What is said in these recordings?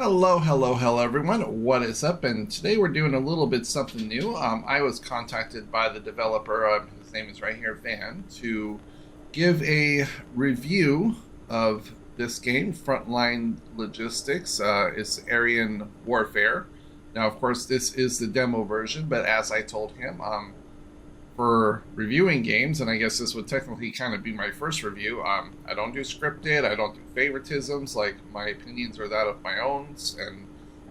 Hello everyone. What is up? And today we're doing a little bit something new. I was contacted by the developer, his name is right here, Van, to give a review of this game, Frontline Logistics. It's Isarian Warfare. Now, of course, this is the demo version, but as I told him, for reviewing games, and I guess this would technically kind of be my first review, I don't do scripted, I don't do favoritisms, like my opinions are that of my own, and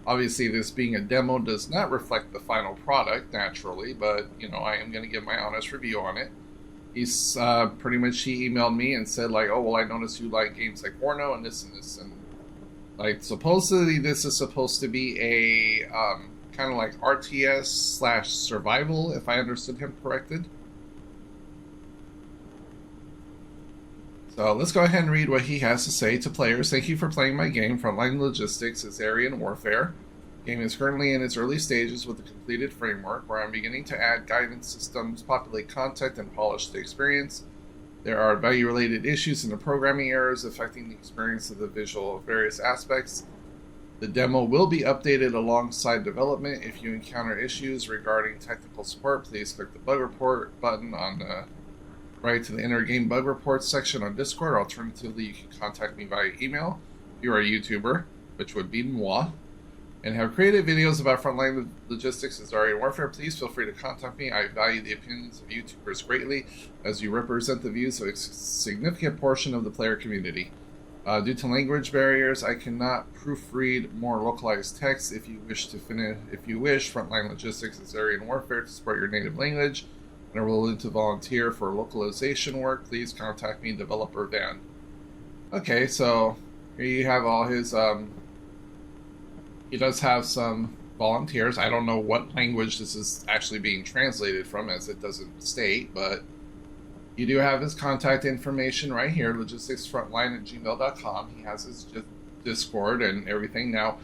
obviously this being a demo does not reflect the final product, naturally, but, you know, I am going to give my honest review on it. He's pretty much, he emailed me and said, like, oh, well, I noticed you like games like Porno and this, and like, supposedly this is supposed to be a, kind of like RTS / survival, if I understood him corrected. So let's go ahead and read what he has to say to players. Thank you for playing my game, Frontline Logistics, Isarian Warfare. The game is currently in its early stages with a completed framework where I'm beginning to add guidance systems, populate content, and polish the experience. There are value-related issues and the programming errors affecting the experience of the visual of various aspects. The demo will be updated alongside development. If you encounter issues regarding technical support, please click the bug report button on the right to the inner game bug reports section on Discord. Alternatively, you can contact me via email. If you are a YouTuber, which would be moi, and have created videos about Frontline Logistics and Isarian Warfare, please feel free to contact me. I value the opinions of YouTubers greatly, as you represent the views of a significant portion of the player community. Due to language barriers, I cannot proofread more localized text. If you wish, Frontline Logistics and Isarian Warfare to support your native language and are willing to volunteer for localization work, please contact me, developer Van. Okay, so here you have all his, he does have some volunteers. I don't know what language this is actually being translated from, as it doesn't state, but you do have his contact information right here, logisticsfrontline@gmail.com. He has his Discord and everything. Now,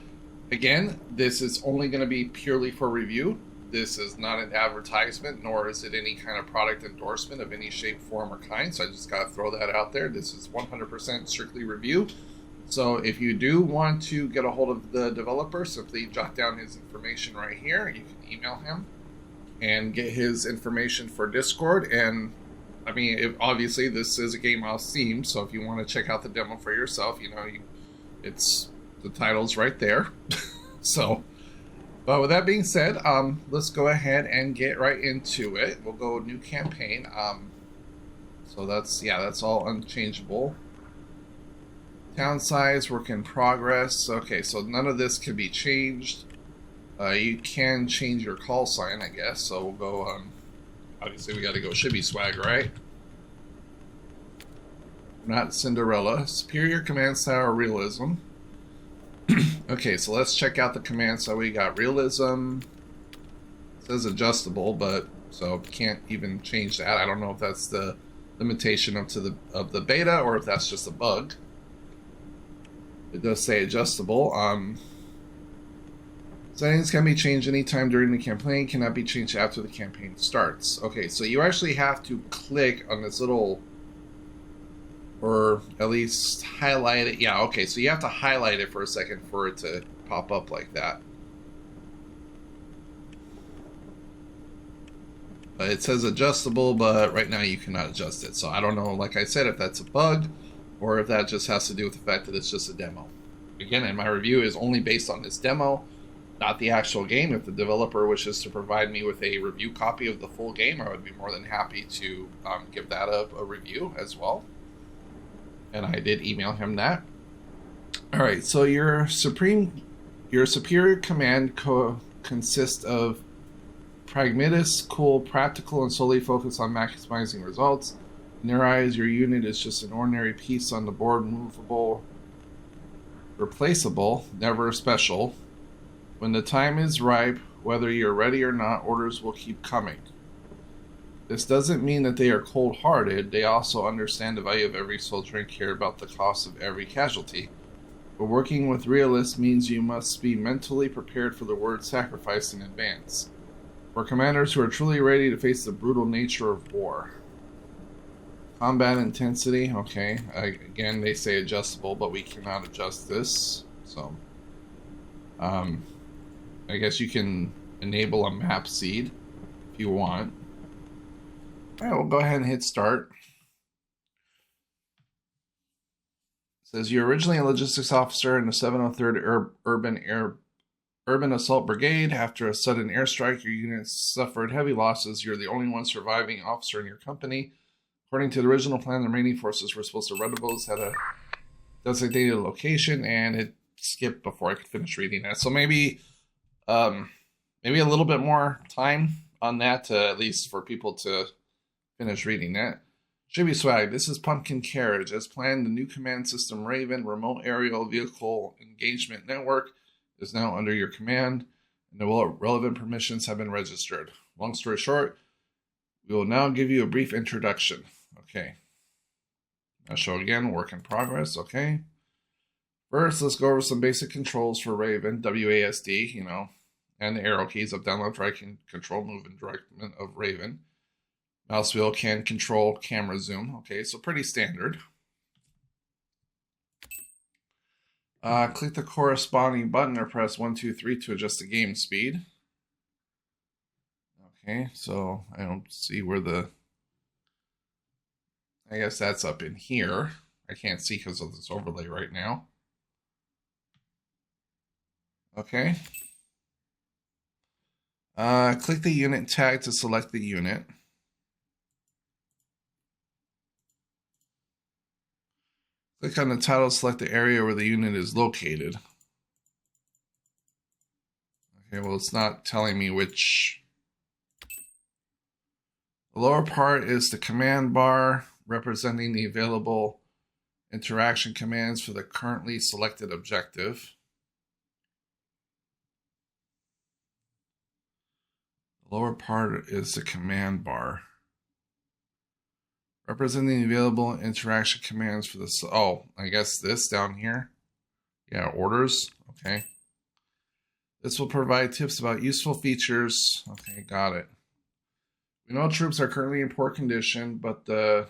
again, this is only going to be purely for review. This is not an advertisement, nor is it any kind of product endorsement of any shape, form, or kind. So I just got to throw that out there. This is 100% strictly review. So if you do want to get a hold of the developer, simply jot down his information right here. You can email him and get his information for Discord. And I mean, obviously this is a game off Steam, so if you want to check out the demo for yourself, you know, it's the title's right there. So, but with that being said, let's go ahead and get right into it. We'll go new campaign. So that's all unchangeable. Town size, work in progress. Okay, so none of this can be changed. You can change your call sign, I guess. So we'll go. Obviously, we got to go Shibby Swag, right? Not Cinderella. Superior command style or realism. Okay, so let's check out the command style. We got realism. It says adjustable, but so can't even change that. I don't know if that's the limitation of the beta or if that's just a bug. It does say adjustable. Settings can be changed anytime during the campaign, cannot be changed after the campaign starts. Okay, so you actually have to click on this little, or at least highlight it. Yeah, okay, so you have to highlight it for a second for it to pop up like that. It says adjustable, but right now you cannot adjust it. So I don't know, like I said, if that's a bug or if that just has to do with the fact that it's just a demo. Again, and my review is only based on this demo, not the actual game. If the developer wishes to provide me with a review copy of the full game, I would be more than happy to give that a review as well. And I did email him that. All right, so your superior command consists of pragmatist, cool, practical, and solely focused on maximizing results. In their eyes, your unit is just an ordinary piece on the board, movable, replaceable, never special. When the time is ripe, whether you're ready or not, orders will keep coming. This doesn't mean that they are cold-hearted. They also understand the value of every soldier and care about the cost of every casualty. But working with realists means you must be mentally prepared for the word sacrifice in advance. For commanders who are truly ready to face the brutal nature of war. Combat intensity, okay. Again, they say adjustable, but we cannot adjust this. So Um, I guess you can enable a map seed if you want. All right, we'll go ahead and hit start. It says you're originally a logistics officer in the 703rd Urban Assault Brigade. After a sudden airstrike, your unit suffered heavy losses. You're the only one surviving officer in your company. According to the original plan, the remaining forces were supposed to run the bullets at a designated location, and it skipped before I could finish reading that. So maybe maybe a little bit more time on that, at least for people to finish reading that. Should be swag. This is Pumpkin Carriage. As planned, the new command system Raven Remote Aerial Vehicle Engagement Network is now under your command, and the relevant permissions have been registered. Long story short, we will now give you a brief introduction. Okay. I'll show again, work in progress. Okay. First, let's go over some basic controls for Raven, WASD, and the arrow keys up, down, left, right can control movement direction of Raven. Mouse wheel can control camera zoom. Okay, so pretty standard. Click the corresponding button or press 1, 2, 3 to adjust the game speed. Okay, so I don't see where I guess that's up in here. I can't see because of this overlay right now. Okay. Click the unit tag to select the unit. Click on the title, select the area where the unit is located. Okay, well, it's not telling me which. The lower part is the command bar representing the available interaction commands for the currently selected objective. The lower part is the command bar representing the available interaction commands for this. Oh, I guess this down here. Yeah, orders. Okay. This will provide tips about useful features. Okay, got it. We know troops are currently in poor condition, but the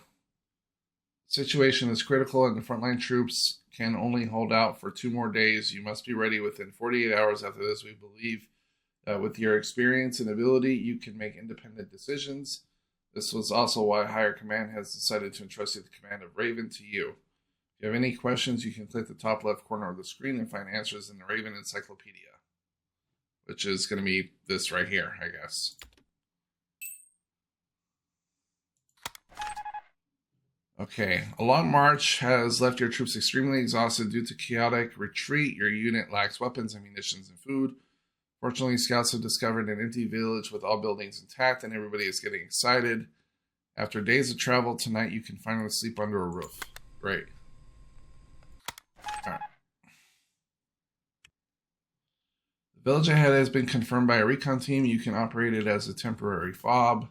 situation is critical and the frontline troops can only hold out for 2 more days. You must be ready within 48 hours after this. We believe that with your experience and ability, you can make independent decisions. This was also why Higher Command has decided to entrust the command of Raven to you. If you have any questions, you can click the top left corner of the screen and find answers in the Raven Encyclopedia, which is going to be this right here, I guess. Okay, a long march has left your troops extremely exhausted due to chaotic retreat. Your unit lacks weapons, ammunition, and food. Fortunately, scouts have discovered an empty village with all buildings intact, and everybody is getting excited. After days of travel, tonight you can finally sleep under a roof. Great. All right. The village ahead has been confirmed by a recon team. You can operate it as a temporary fob.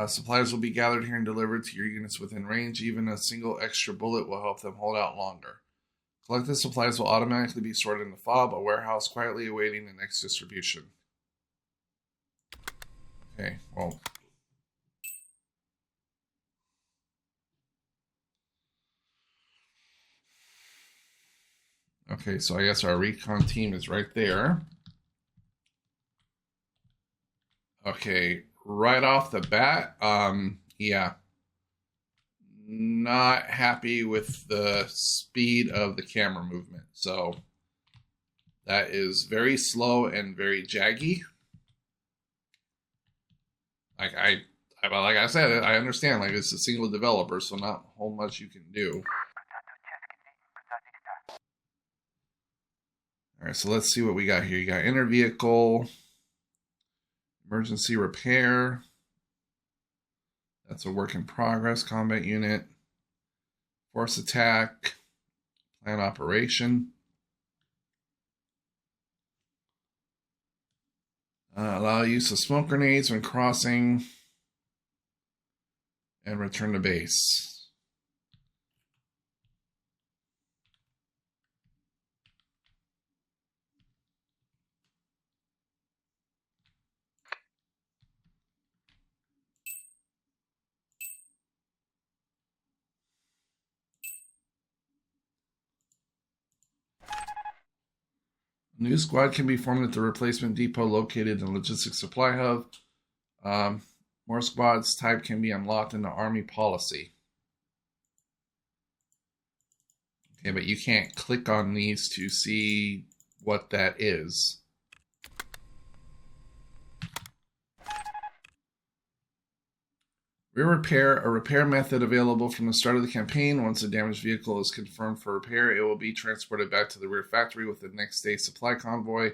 Supplies will be gathered here and delivered to your units within range. Even a single extra bullet will help them hold out longer. Collected supplies will automatically be stored in the fob, a warehouse quietly awaiting the next distribution. Okay, well. Okay, so I guess our recon team is right there. Okay, right off the bat, yeah. Not happy with the speed of the camera movement. So that is very slow and very jaggy. Like I said, I understand. Like it's a single developer, so not a whole much you can do. All right, so let's see what we got here. You got inner vehicle, emergency repair. That's a work in progress combat unit. Force attack, plan operation. Allow use of smoke grenades when crossing. And return to base. A new squad can be formed at the replacement depot located in Logistics Supply Hub. More squads type can be unlocked in the Army policy. Okay, but you can't click on these to see what that is. Rear repair, a repair method available from the start of the campaign. Once a damaged vehicle is confirmed for repair, it will be transported back to the rear factory with the next day's supply convoy.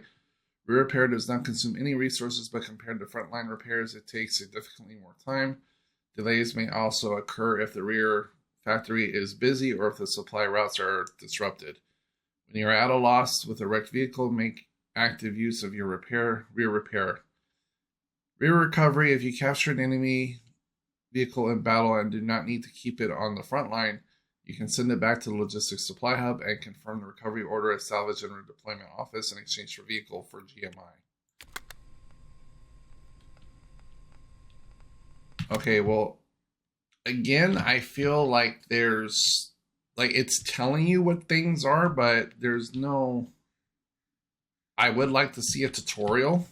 Rear repair does not consume any resources, but compared to frontline repairs, it takes significantly more time. Delays may also occur if the rear factory is busy or if the supply routes are disrupted. When you are at a loss with a wrecked vehicle, make active use of your rear repair. Rear recovery, if you capture an enemy vehicle in battle and do not need to keep it on the front line, you can send it back to the Logistics Supply Hub and confirm the recovery order at Salvage and Redeployment Office in exchange for vehicle for GMI. Okay, well, again, I feel like there's, like, it's telling you what things are, but there's no, I would like to see a tutorial,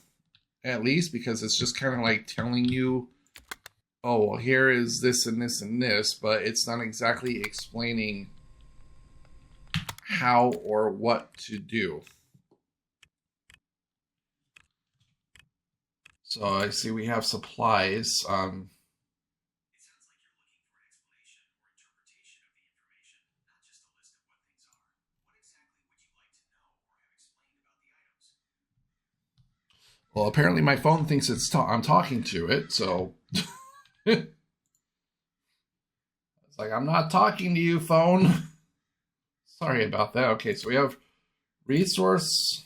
at least, because it's just kind of like telling you, oh, well, here is this and this and this, but it's not exactly explaining how or what to do. So I see we have supplies. It sounds like you're looking for an explanation or interpretation of the information, not just a list of what things are. What exactly would you like to know or have explained about the items? Well, apparently my phone thinks I'm talking to it, so... It's like, I'm not talking to you, phone. Sorry about that. Okay, so we have resource,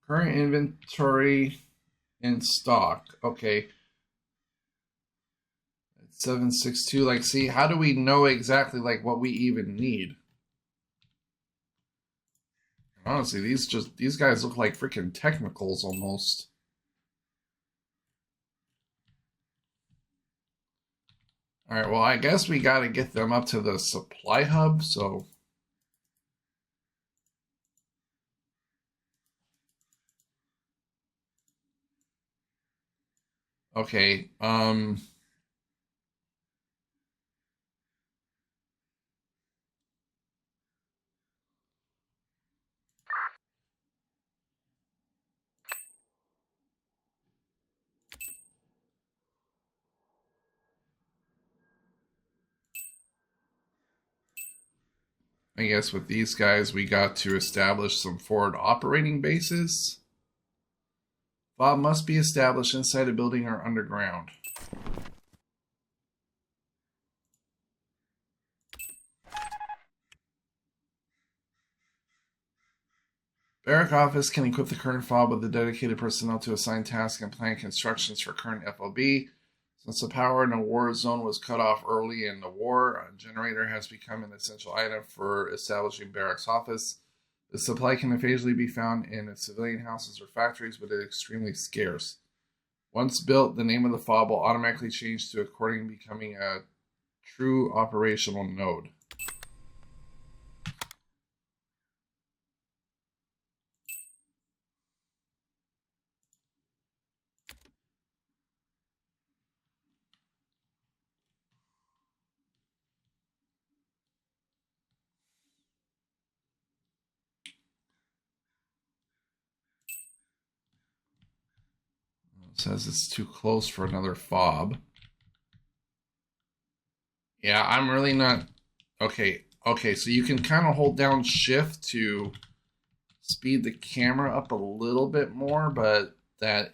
current inventory in stock. Okay. 762. Like, see, how do we know exactly like what we even need? Honestly, these guys look like freaking technicals almost. All right, well, I guess we got to get them up to the supply hub, so... Okay, I guess with these guys, we got to establish some forward operating bases. FOB must be established inside a building or underground. Barrack office can equip the current FOB with the dedicated personnel to assign tasks and plan constructions for current FOB. Since the power in a war zone was cut off early in the war, a generator has become an essential item for establishing Barrack's office. The supply can occasionally be found in civilian houses or factories, but is extremely scarce. Once built, the name of the FOB will automatically change to accordingly becoming a true operational node. It says it's too close for another FOB. Yeah, I'm really not... Okay, so you can kind of hold down shift to speed the camera up a little bit more, but that...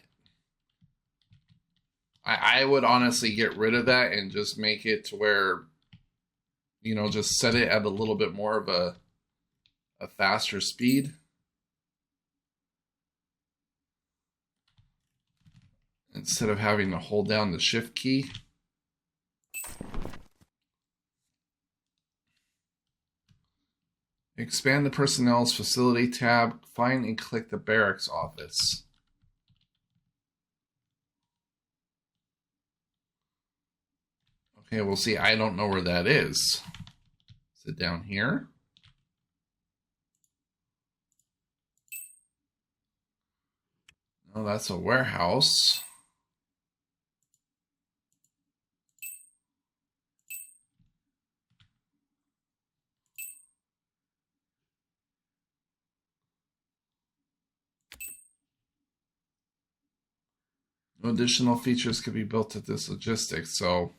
I would honestly get rid of that and just make it to where, you know, just set it at a little bit more of a faster speed. Instead of having to hold down the shift key. Expand the personnel's facility tab, find and click the barracks office. Okay, we'll see. I don't know where that is. Is it down here? Oh, that's a warehouse. No additional features could be built at this logistics, so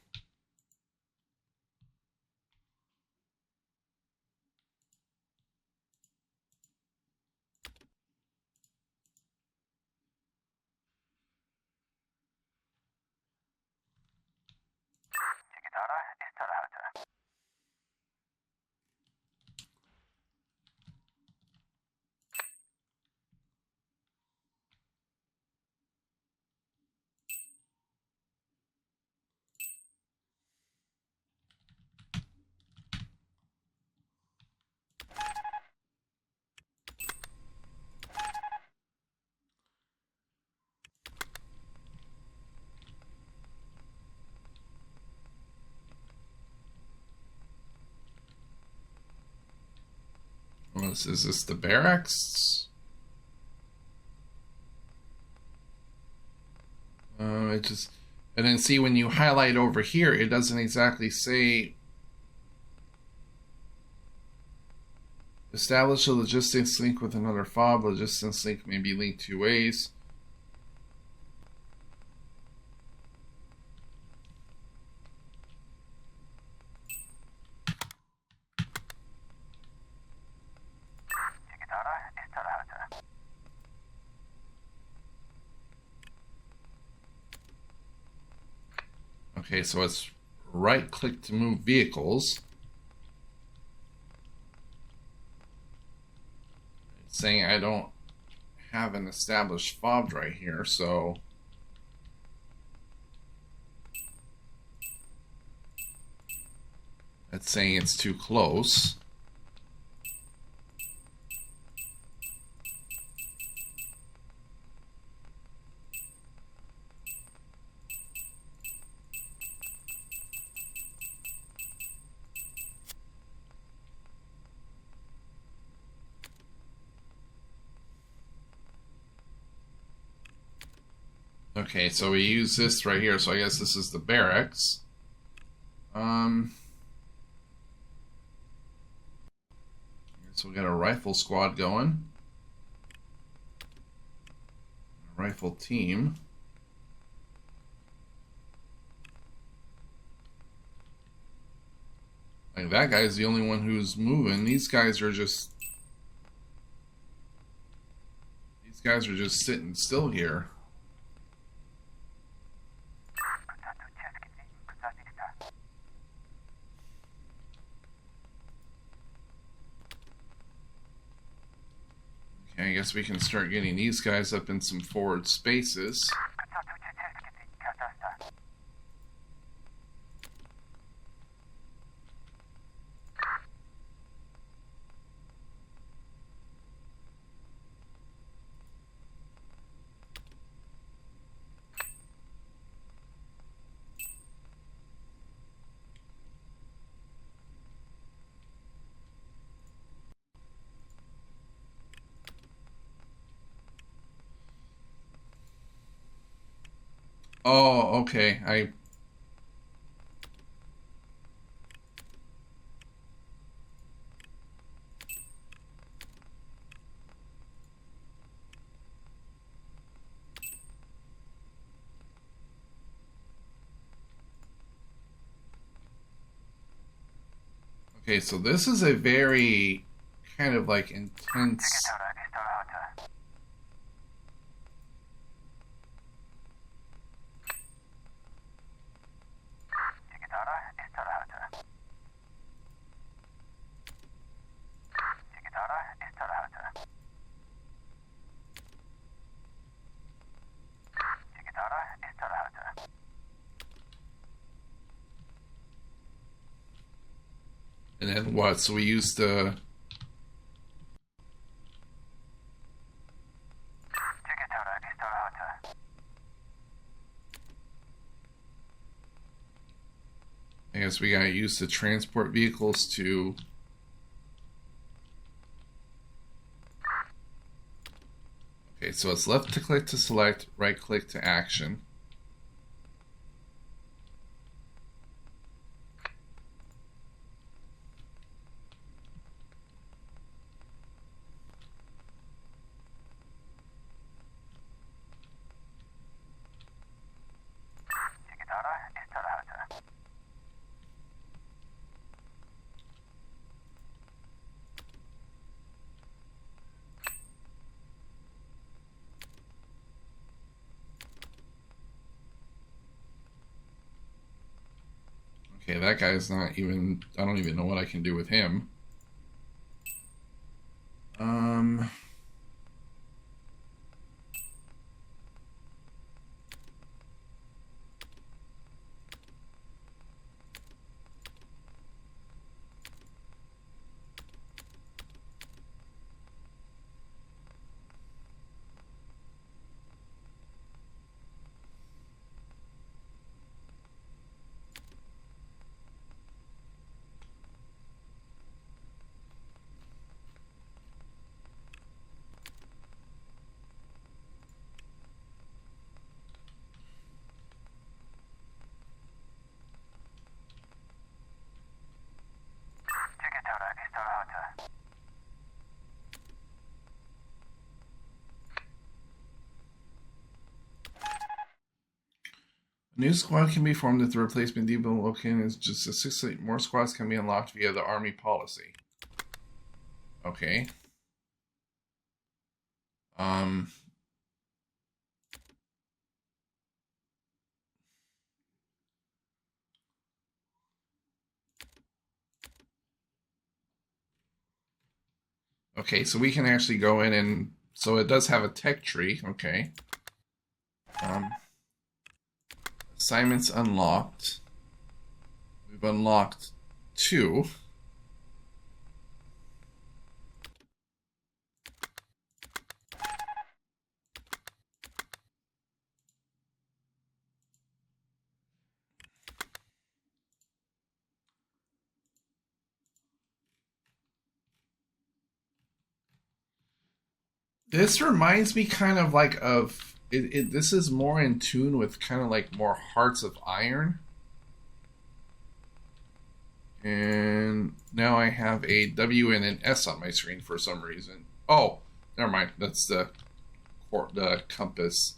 is this the barracks? It just, and then see when you highlight over here, it doesn't exactly say establish a logistics link with another fob. Logistics link may be linked two ways. Okay, so it's right click to move vehicles. It's saying I don't have an established fob right here, so that's saying it's too close. Okay, so we use this right here, so I guess this is the barracks. So we got a rifle squad going. A rifle team. Like that guy's the only one who's moving. These guys are just sitting still here. Okay, I guess we can start getting these guys up in some forward spaces. Oh, okay. Okay, so this is a very kind of like intense. And then what? So we used the. I guess we gotta use the transport vehicles to. Okay, so it's left to click to select, right click to action. Okay, that guy's not even, I don't even know what I can do with him. A new squad can be formed if the replacement depot location is just a 6. More squads can be unlocked via the army policy. Okay. Okay, so we can actually go in and, so it does have a tech tree. Okay. Assignments unlocked. We've unlocked 2. This reminds me kind of like of this is more in tune with kind of like more Hearts of Iron. And now I have a W and an S on my screen for some reason. Oh, never mind. That's the compass.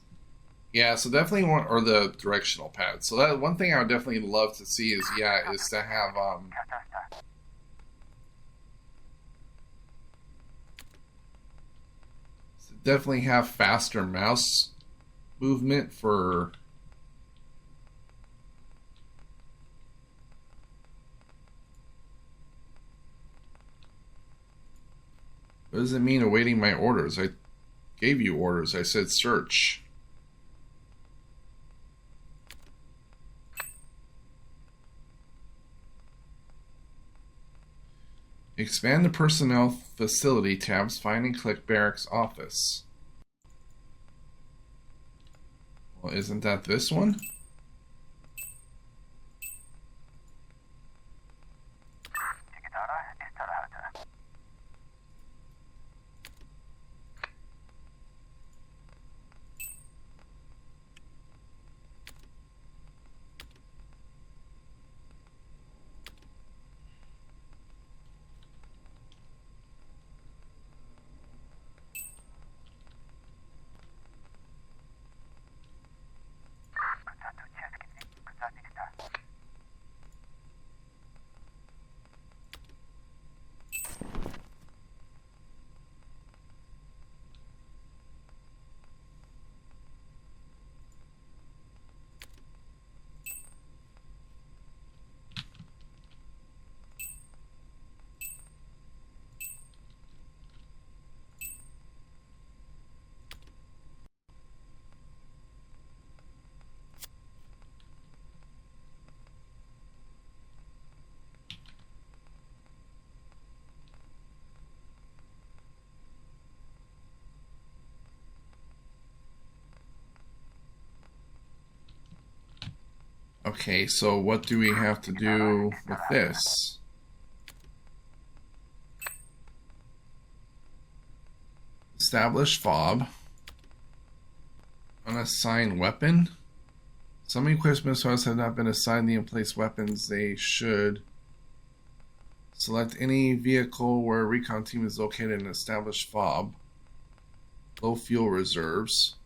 Yeah, so definitely one, or the directional pad. So that one thing I would definitely love to see is to have definitely have faster mouse movement for what does it mean awaiting my orders? I gave you orders. I said search. Expand the personnel facility tabs. Find and click barracks office. Well, isn't that this one? Okay, so what do we have to do with this? Establish fob. Unassigned weapon. Some equipment missiles have not been assigned the in-place weapons they should. Select any vehicle where a recon team is located and establish fob. Low fuel reserves.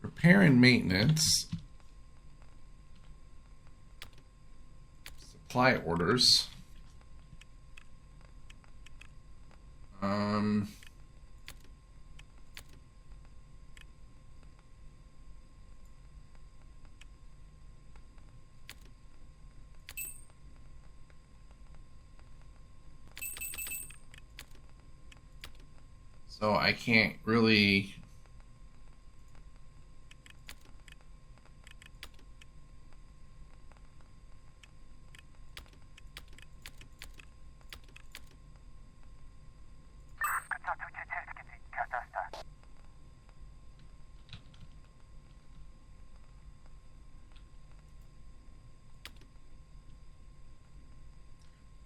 Repair and maintenance. Supply orders. So I can't really.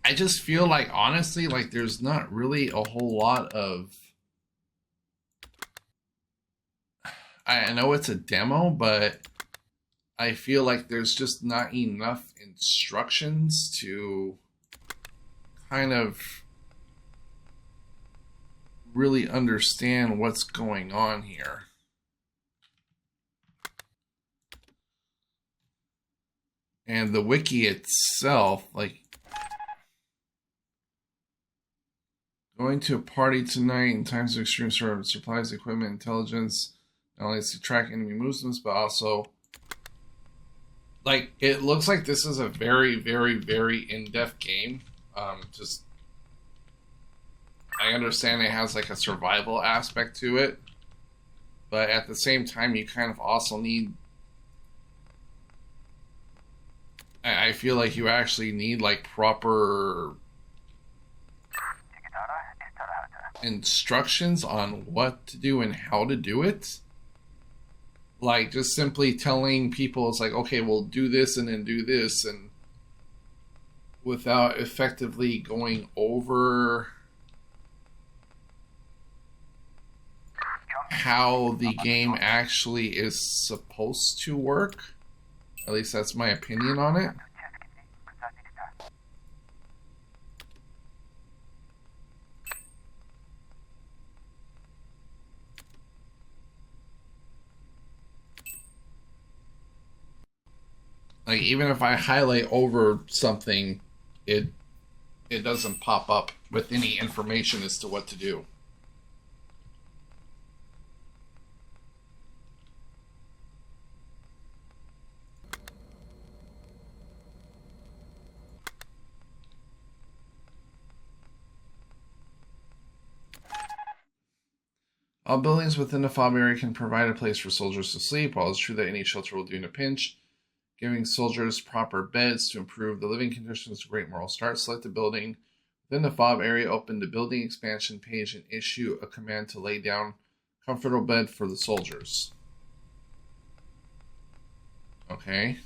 I just feel like, honestly, like there's not really a whole lot of. I know it's a demo, but I feel like there's just not enough instructions to kind of really understand what's going on here. And the wiki itself, like, going to a party tonight in times of extreme storm, supplies, equipment, intelligence, not only to track enemy movements, but also, like, it looks like this is a very, very, very in-depth game. Just, I understand it has like a survival aspect to it, but at the same time, you kind of also need. I feel like you actually need like proper instructions on what to do and how to do it. Like just simply telling people it's like, okay, we'll do this and then do this, and without effectively going over how the game actually is supposed to work. At least that's my opinion on it. Like even if I highlight over something, it doesn't pop up with any information as to what to do. All buildings within the fob area can provide a place for soldiers to sleep. While it's true that any shelter will do in a pinch, giving soldiers proper beds to improve the living conditions is a great moral start. Select a building within the fob area, open the building expansion page, and issue a command to lay down comfortable bed for the soldiers. Okay.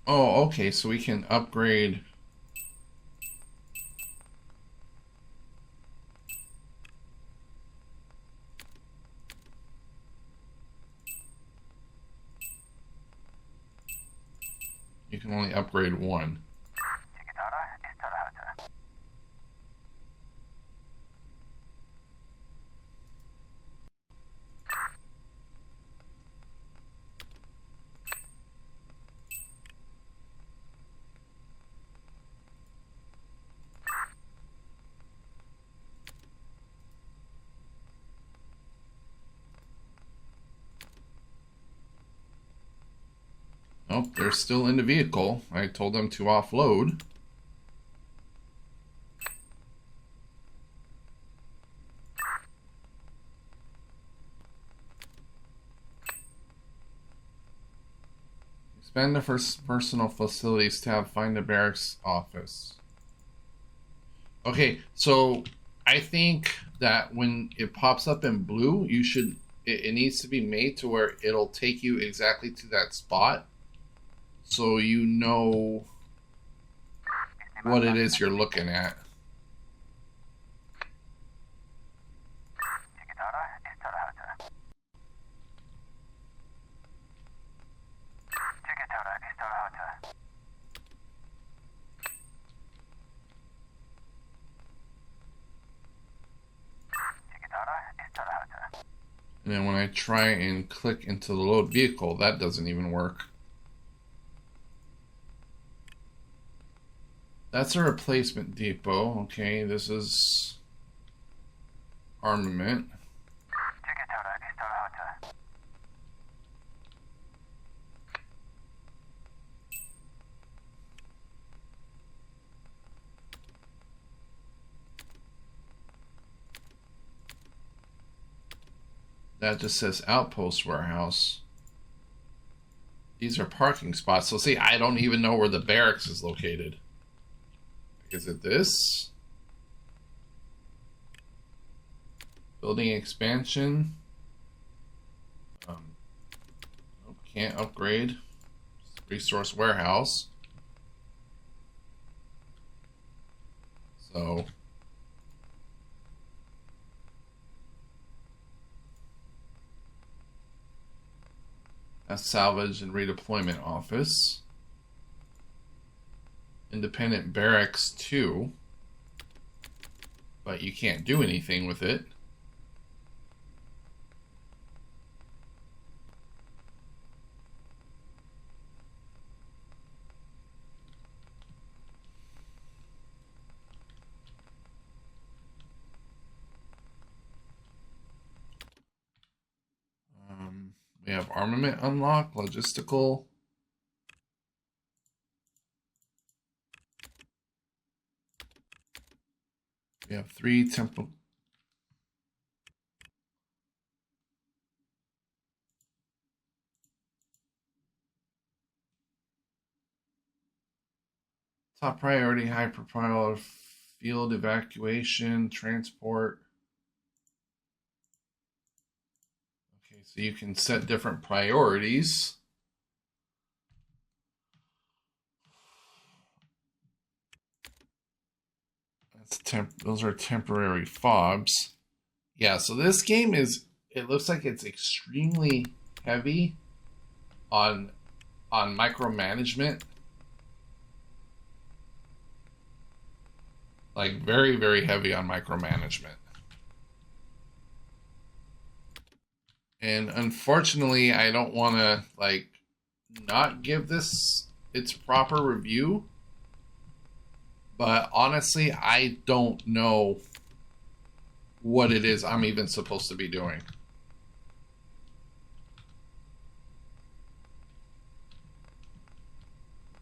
Oh, okay, so we can upgrade. You can only upgrade one. Nope, they're still in the vehicle. I told them to offload. Expand the first personal facilities tab. Find the barracks office. Okay, so I think that when it pops up in blue, you should. It needs to be made to where it'll take you exactly to that spot, so you know what it is you're looking at. And then when I try and click into the load vehicle, that doesn't even work. That's a replacement depot. Okay, this is armament. That just says outpost warehouse. These are parking spots. So see, I don't even know where the barracks is located. Is it this? Building expansion. Can't upgrade. Resource warehouse. So that's salvage and redeployment office. Independent barracks 2. But you can't do anything with it. We have armament unlock, logistical. We have 3 temple. Top priority, high profile field evacuation, transport. Okay, so you can set different priorities. Those are temporary fobs. Yeah, so this game it looks like it's extremely heavy on micromanagement. Like very, very heavy on micromanagement. And unfortunately, I don't want to like not give this its proper review. But honestly, I don't know what it is I'm even supposed to be doing.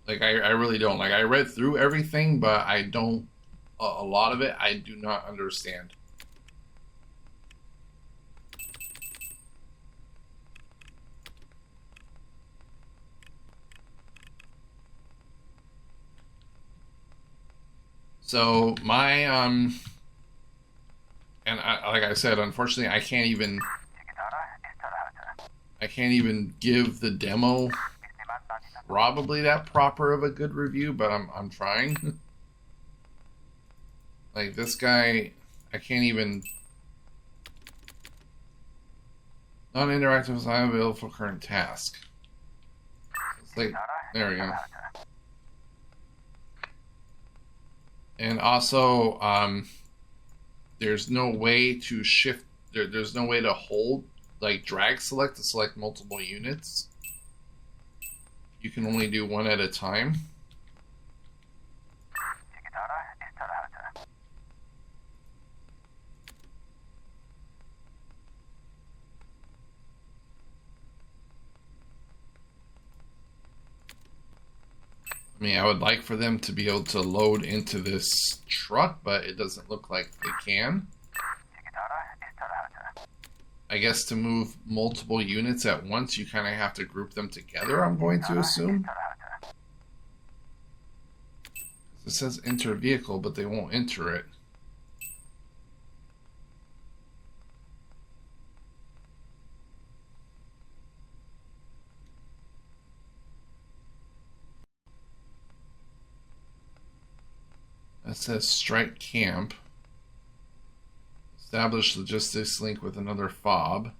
Like, I really don't. Like, I read through everything, but I don't, a lot of it, I do not understand. So my and like I said, unfortunately, I can't even give the demo probably that proper of a good review, but I'm trying. Like this guy, I can't even. Non-interactive is not available for current task. It's like, there we go. And also, there's no way to shift. There's no way to hold, like drag select to select multiple units. You can only do one at a time. I mean, I would like for them to be able to load into this truck, but it doesn't look like they can. I guess to move multiple units at once, you kind of have to group them together, I'm going to assume. It says enter vehicle, but they won't enter it. That says strike camp. Establish logistics link with another fob.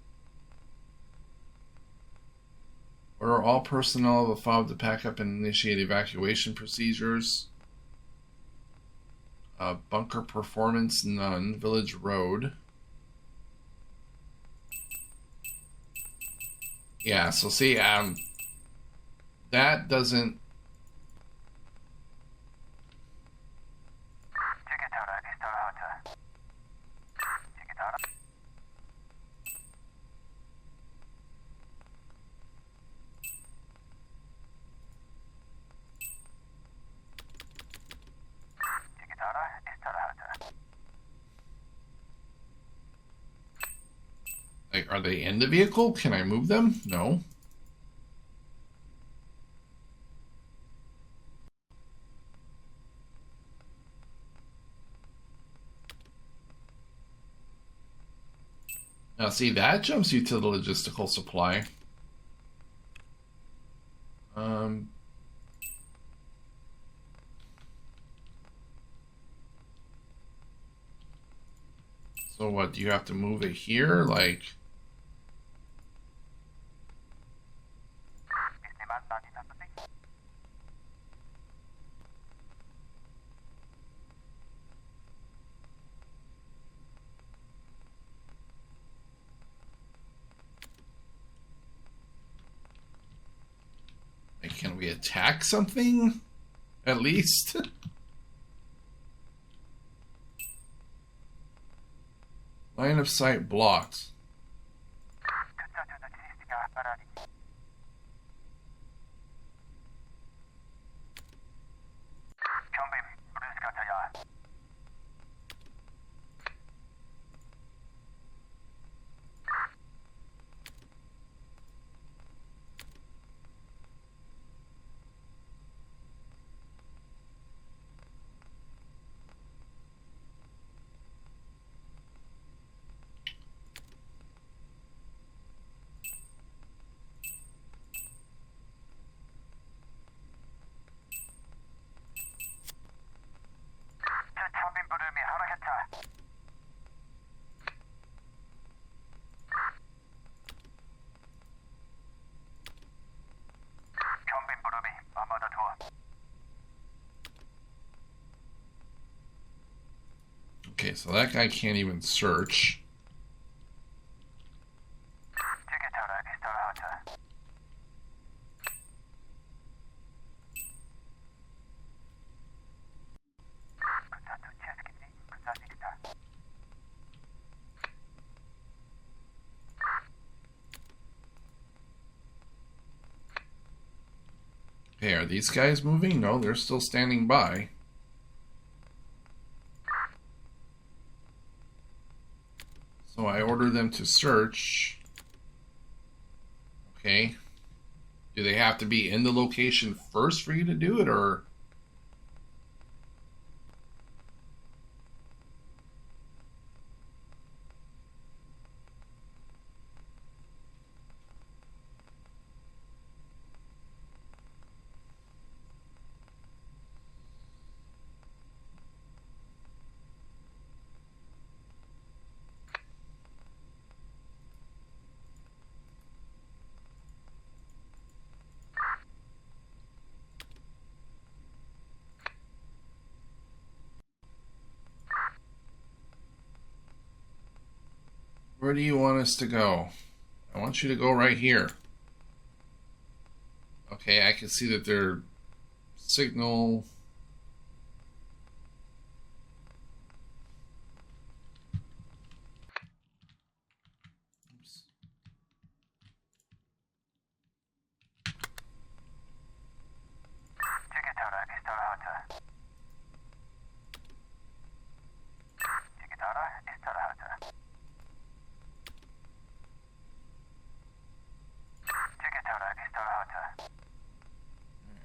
Order all personnel of a fob to pack up and initiate evacuation procedures. Bunker performance none. Village road. Yeah, so see, that doesn't. Like, are they in the vehicle? Can I move them? No. Now, see, that jumps you to the logistical supply. So what, do you have to move it here? Like... Can we attack something? At least? Line of sight blocked. Okay, so that guy can't even search. Okay, are these guys moving? No, they're still standing by. So I order them to search. Okay. Do they have to be in the location first for you to do it, or... Where do you want us to go? I want you to go right here. Okay, I can see that their signal... Oops.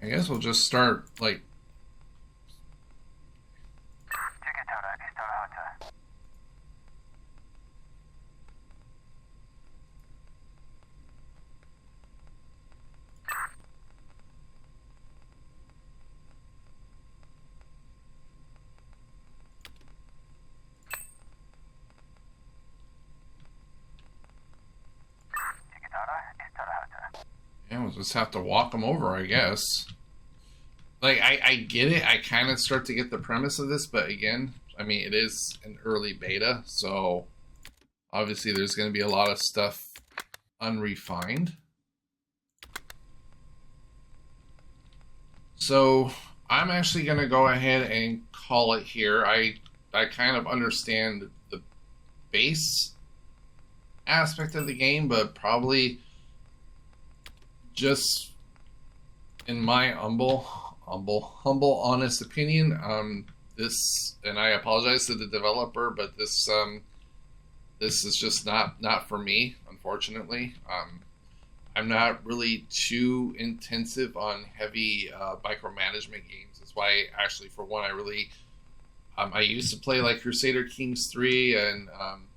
I guess we'll just start, like... Yeah, we'll just have to walk them over, I guess. Like, I get it. I kind of start to get the premise of this, but again, I mean, it is an early beta, so obviously there's going to be a lot of stuff unrefined. So I'm actually going to go ahead and call it here. I kind of understand the base aspect of the game, but probably just in my humble, honest opinion, this, and I apologize to the developer, but this is just not for me, unfortunately. I'm not really too intensive on heavy micromanagement games. That's why, actually, for one, I used to play like Crusader Kings 3, and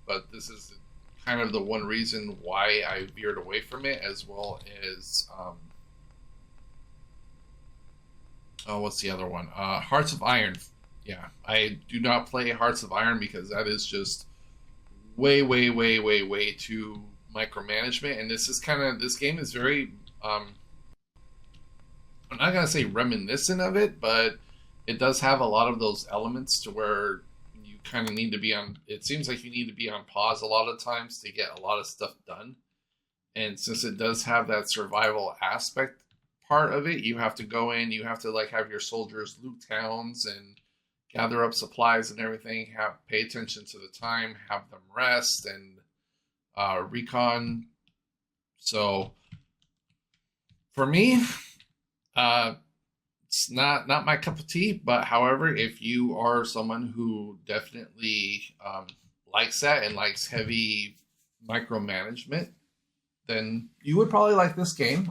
but this is kind of the one reason why I veered away from it, as well as oh, what's the other one? Hearts of Iron. Yeah, I do not play Hearts of Iron because that is just way too micromanagement. And this game is very I'm not gonna say reminiscent of it, but it does have a lot of those elements to where you kind of need to be on. It seems like you need to be on pause a lot of times to get a lot of stuff done. And since it does have that survival aspect part of it, you have to go in, you have to like have your soldiers loot towns and gather up supplies and everything, pay attention to the time, have them rest and recon. So for me, it's not my cup of tea. But however, if you are someone who definitely likes that and likes heavy micromanagement, then you would probably like this game.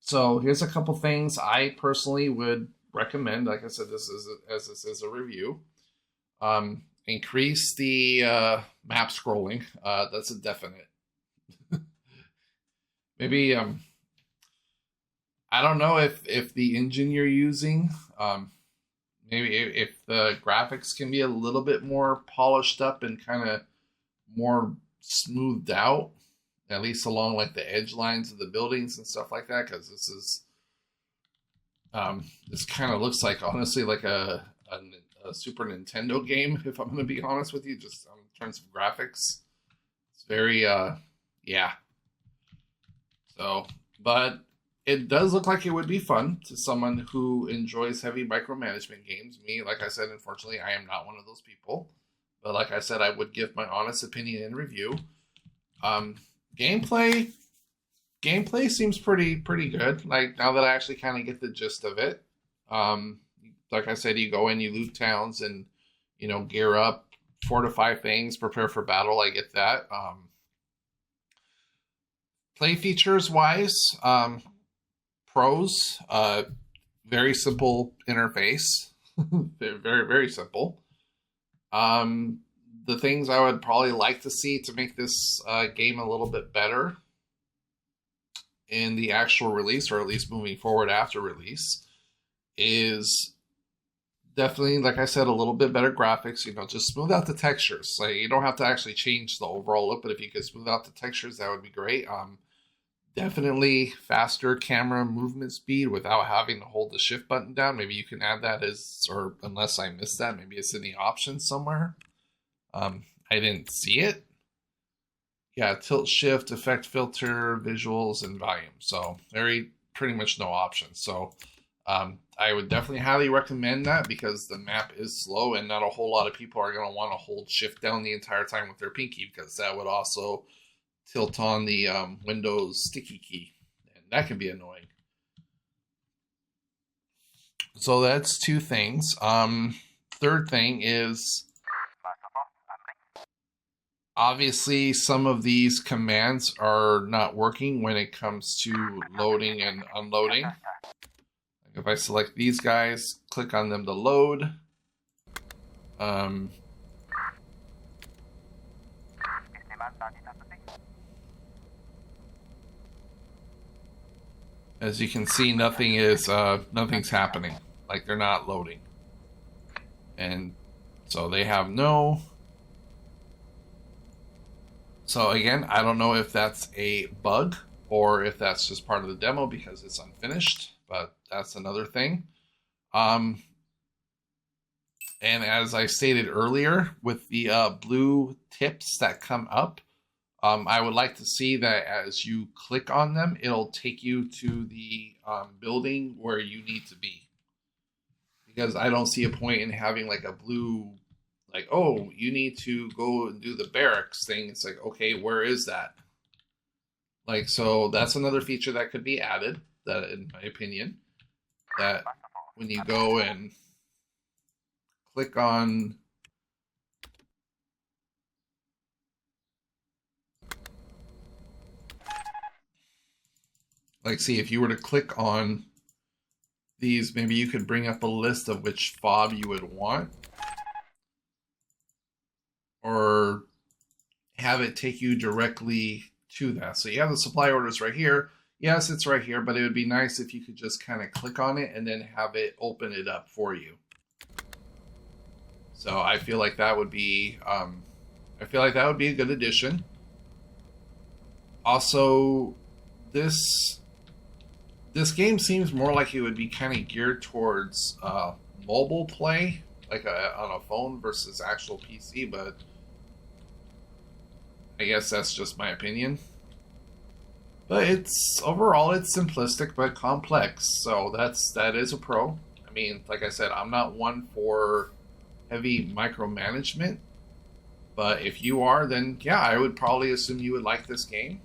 So here's a couple things I personally would recommend. Like I said, this is a review. Increase the map scrolling. That's a definite. Maybe I don't know if the engine you're using, maybe if the graphics can be a little bit more polished up and kind of more smoothed out, at least along like the edge lines of the buildings and stuff like that, because this kind of looks like, honestly, like a Super Nintendo game, if I'm going to be honest with you, just in terms of graphics. It's very yeah. So, but it does look like it would be fun to someone who enjoys heavy micromanagement games. Me, like I said, unfortunately, I am not one of those people. But like I said, I would give my honest opinion and review. Gameplay seems pretty good. Like, now that I actually kind of get the gist of it. Like I said, you go in, you loot towns, and gear up, fortify things, prepare for battle. I get that. Play features wise, pros, very simple interface, very simple. The things I would probably like to see to make this game a little bit better in the actual release, or at least moving forward after release, is definitely, like I said, a little bit better graphics. Just smooth out the textures. Like, you don't have to actually change the overall look, but if you could smooth out the textures, that would be great. Definitely faster camera movement speed without having to hold the shift button down. Maybe you can add that or unless I missed that, maybe it's in the options somewhere. I didn't see it. Yeah, tilt, shift, effect filter, visuals, and volume. So pretty much no options. So I would definitely highly recommend that, because the map is slow and not a whole lot of people are going to want to hold shift down the entire time with their pinky, because that would also tilt on the Windows sticky key, and that can be annoying. So that's two things. Third thing is, obviously some of these commands are not working when it comes to loading and unloading. if I select these guys, click on them to load, as you can see, nothing's happening. Like, they're not loading. And so they have no. So again, I don't know if that's a bug or if that's just part of the demo because it's unfinished, but that's another thing. And as I stated earlier, with the blue tips that come up, I would like to see that as you click on them, it'll take you to the building where you need to be. Because I don't see a point in having like a blue, like, oh, you need to go and do the barracks thing. It's like, okay, where is that? Like, so that's another feature that could be added, that, in my opinion, that when you go and click on like, see, if you were to click on these, maybe you could bring up a list of which fob you would want, or have it take you directly to that. So you have the supply orders right here. Yes, it's right here, but it would be nice if you could just kind of click on it and then have it open it up for you. So I feel like that would be, a good addition. Also, this game seems more like it would be kind of geared towards mobile play, like on a phone versus actual PC, but I guess that's just my opinion. But overall it's simplistic but complex, so that is a pro. I mean, like I said, I'm not one for heavy micromanagement, but if you are, then yeah, I would probably assume you would like this game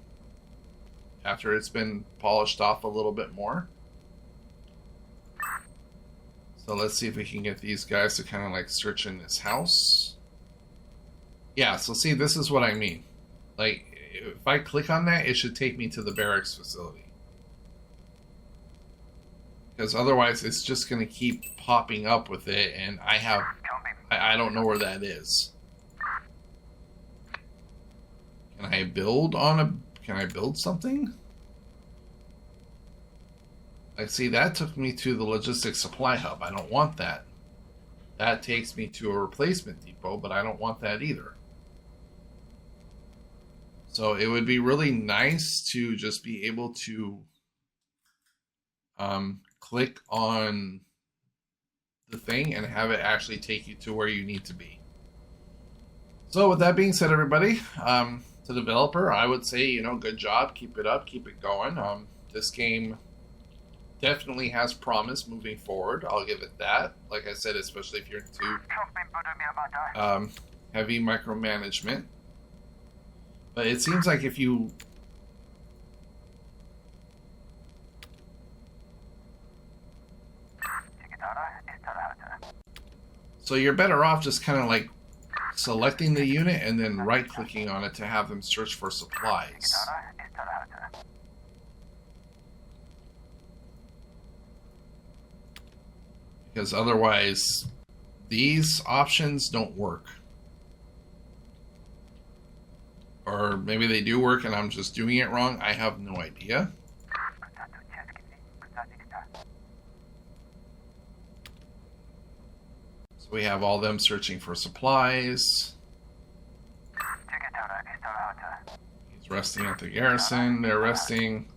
after it's been polished off a little bit more. So let's see if we can get these guys to kind of like search in this house. Yeah, so see, this is what I mean. Like, if I click on that, it should take me to the barracks facility. Because otherwise it's just going to keep popping up with it, and I don't know where that is. Can I build something? Like, see, that took me to the logistics supply hub. I don't want that. That takes me to a replacement depot, but I don't want that either. So it would be really nice to just be able to click on the thing and have it actually take you to where you need to be. So with that being said, everybody, to the developer, I would say, good job, keep it up, keep it going. This game definitely has promise moving forward. I'll give it that. Like I said, especially if you're into heavy micromanagement. But it seems like if you so you're better off just kind of like selecting the unit and then right-clicking on it to have them search for supplies. Because otherwise, these options don't work. Or maybe they do work and I'm just doing it wrong. I have no idea. So we have all them searching for supplies. He's resting at the garrison. They're resting.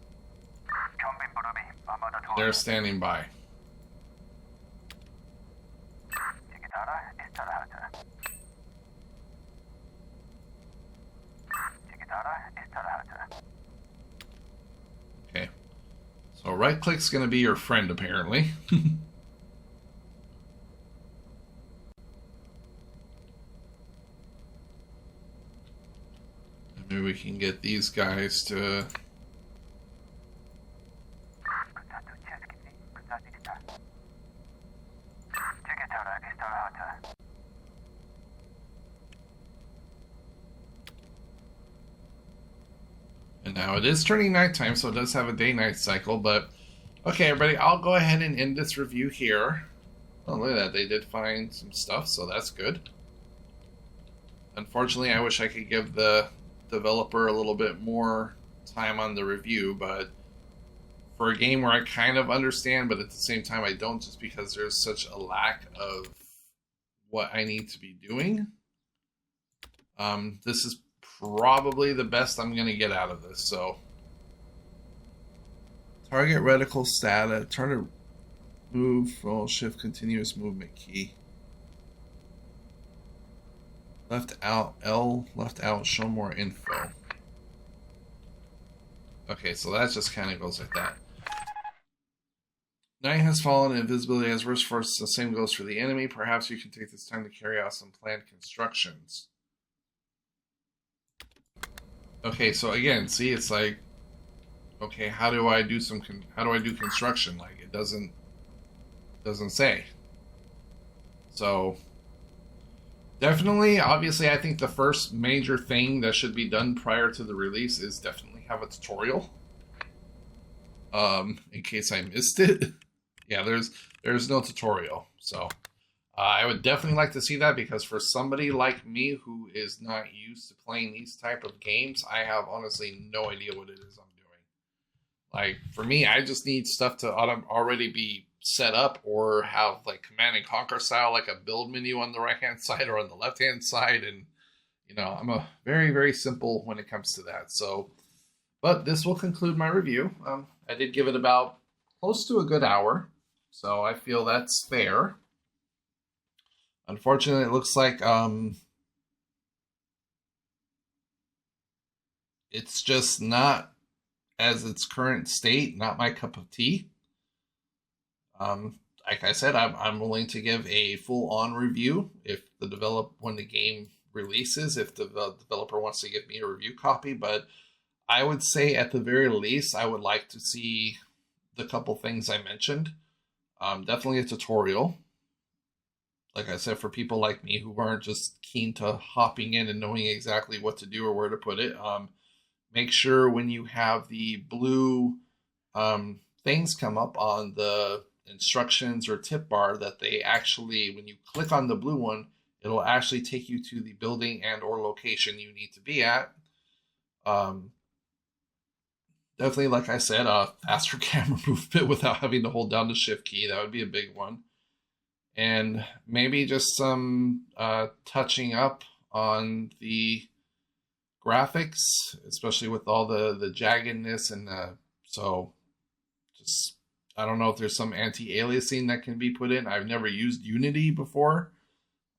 They're standing by. Okay. So right click's going to be your friend, apparently. Maybe we can get these guys to... And now it is turning nighttime, so it does have a day-night cycle, but Okay, everybody, I'll go ahead and end this review here. Oh, look at that. They did find some stuff, so that's good. Unfortunately, I wish I could give the developer a little bit more time on the review, but for a game where I kind of understand, but at the same time I don't, just because there's such a lack of what I need to be doing, this is probably the best I'm going to get out of this. So, target reticle status, turn to move, roll, shift, continuous movement key. Left out, L, left out, show more info. Okay, so that just kind of goes like that. Night has fallen and invisibility has worse force. The same goes for the enemy. Perhaps you can take this time to carry out some planned constructions. Okay, so again, see, it's like, okay, how do I do construction? Like, it doesn't say. So definitely, obviously, I think the first major thing that should be done prior to the release is definitely have a tutorial. In case I missed it. Yeah, there's no tutorial. So I would definitely like to see that, because for somebody like me who is not used to playing these type of games, I have honestly no idea what it is I'm doing. Like, for me, I just need stuff to already be set up, or have like Command and Conquer style, like a build menu on the right hand side or on the left hand side. And you know, I'm a very, very simple when it comes to that. So, but this will conclude my review. I did give it about close to a good hour, so I feel that's fair. Unfortunately, it looks like it's just not, as its current state, not my cup of tea. Like I said, I'm willing to give a full-on review when the game releases, if the developer wants to give me a review copy. But I would say at the very least, I would like to see the couple things I mentioned. Definitely a tutorial. Like I said, for people like me who aren't just keen to hopping in and knowing exactly what to do or where to put it, make sure when you have the blue things come up on the instructions or tip bar, that they actually, when you click on the blue one, it'll actually take you to the building and or location you need to be at. Definitely, like I said, faster camera movement without having to hold down the shift key. That would be a big one. And maybe just some touching up on the graphics, especially with all the jaggedness. And so just, I don't know if there's some anti-aliasing that can be put in. I've never used Unity before.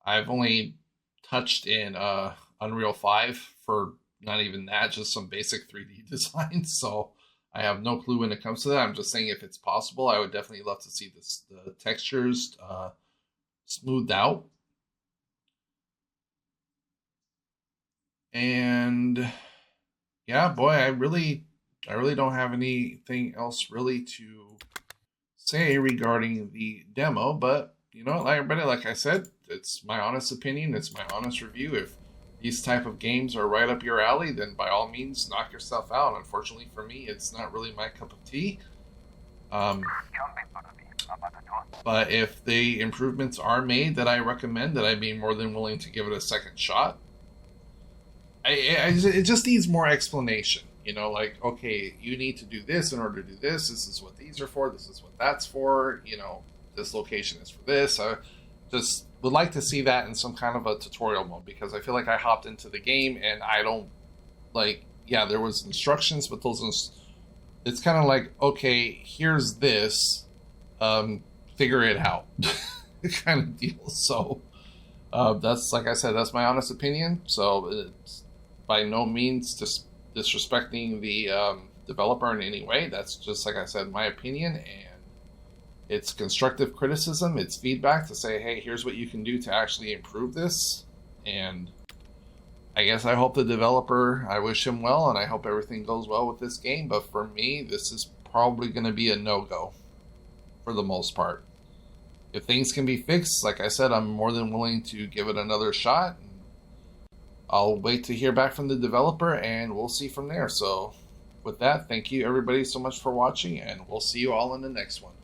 I've only touched in Unreal 5 for not even that, just some basic 3D design. So I have no clue when it comes to that. I'm just saying, if it's possible, I would definitely love to see the textures smoothed out. And yeah, boy, I really don't have anything else really to say regarding the demo. But you know, everybody, like I said, it's my honest opinion, it's my honest review. If these type of games are right up your alley, then by all means, knock yourself out. Unfortunately for me, it's not really my cup of tea. But if the improvements are made that I recommend, that I'd be more than willing to give it a second shot. It just needs more explanation. You know, like, okay, you need to do this in order to do this. This is what these are for. This is what that's for. You know, this location is for this. I just would like to see that in some kind of a tutorial mode, because I feel like I hopped into the game and I don't, like, yeah, there was instructions, but it's kind of like, okay, here's this, figure it out kind of deal. So that's, like I said, that's my honest opinion. So it's by no means just disrespecting the developer in any way. That's just, like I said, my opinion, and it's constructive criticism. It's feedback to say, hey, here's what you can do to actually improve this. And I guess I hope the developer, I wish him well, and I hope everything goes well with this game. But for me, this is probably going to be a no-go for the most part. If things can be fixed, like I said, I'm more than willing to give it another shot. I'll wait to hear back from the developer, and we'll see from there. So with that, thank you everybody so much for watching, and we'll see you all in the next one.